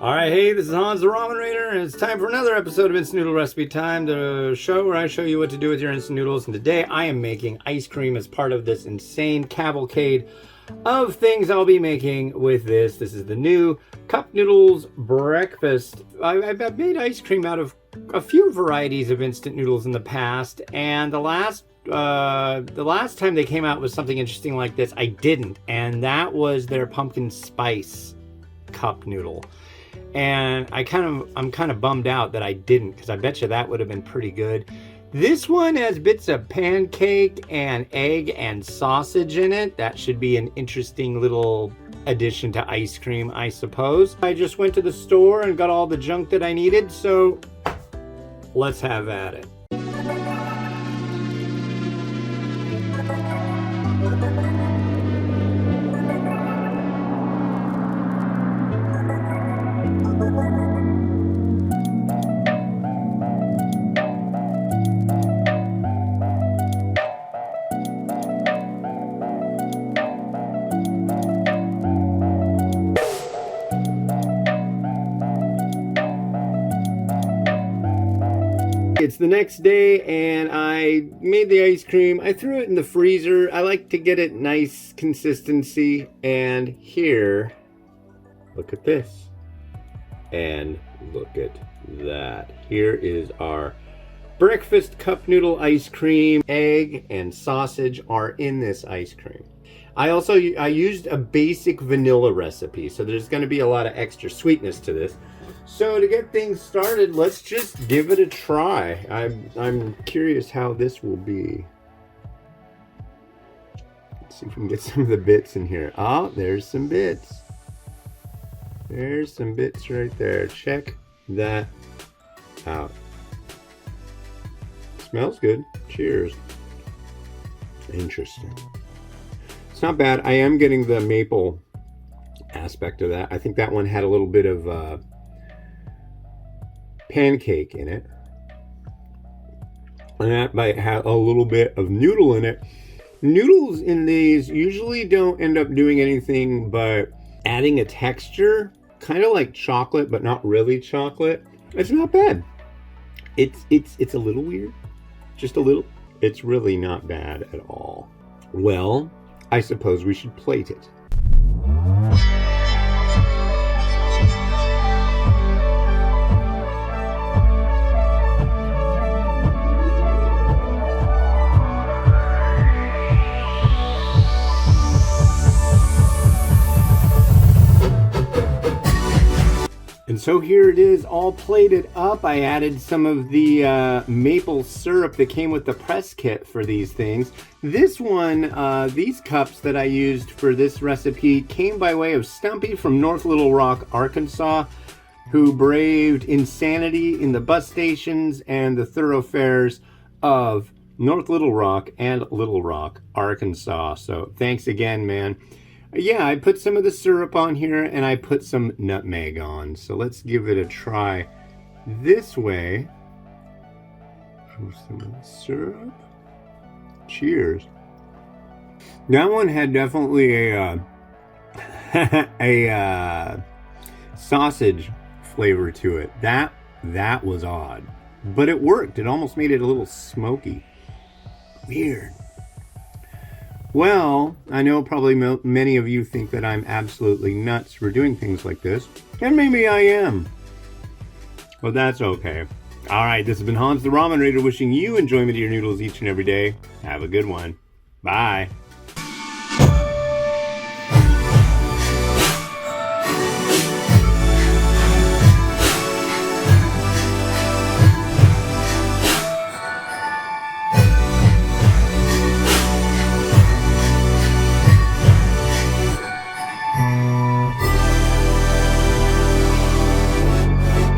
Alright, hey, this is Hans the Ramen Raider, and it's time for another episode of Instant Noodle Recipe Time, the show where I show you what to do with your instant noodles. And today I am making ice cream as part of this insane cavalcade of things I'll be making with this. This is the new Cup Noodles breakfast. I've made ice cream out of a few varieties of instant noodles in the past, and the last time they came out with something interesting like this, I didn't, and that was their pumpkin spice cup noodle. And I'm kind of bummed out that I didn't, because I bet you that would have been pretty good. This one has bits of pancake and egg and sausage in it. That should be an interesting little addition to ice cream, I suppose. I just went to the store and got all the junk that I needed, so let's have at it. It's the next day and I made the ice cream. I threw it in the freezer. I like to get it nice consistency. And here, look at this. And look at that. Here is our breakfast cup noodle ice cream. Egg and sausage are in this ice cream. I used a basic vanilla recipe, so there's going to be a lot of extra sweetness to this. So to get things started, let's just give it a try. I'm curious how this will be. Let's see if we can get some of the bits in here. Oh, there's some bits. There's some bits right there. Check that out. Smells good. Cheers. Interesting. It's not bad. I am getting the maple aspect of that. I think that one had a little bit of pancake in it, and that might have a little bit of noodle in it. Noodles in these usually don't end up doing anything but adding a texture, kind of like chocolate, but not really chocolate. It's not bad. It's a little weird, just a little. It's really not bad at all. Well, I suppose we should plate it. And so here it is, all plated up. I added some of the maple syrup that came with the press kit for these things. This one, these cups that I used for this recipe came by way of Stumpy from North Little Rock, Arkansas, who braved insanity in the bus stations and the thoroughfares of North Little Rock and Little Rock, Arkansas. So thanks again, man. Yeah, I put some of the syrup on here and I put some nutmeg on. So let's give it a try this way. Some of the syrup. Cheers. That one had definitely a sausage flavor to it. That was odd, but it worked. It almost made it a little smoky. Weird. Well, I know probably many of you think that I'm absolutely nuts for doing things like this, and maybe I am, but that's okay. All right, this has been Hans the Ramen Raider wishing you enjoyment of your noodles each and every day. Have a good one. Bye.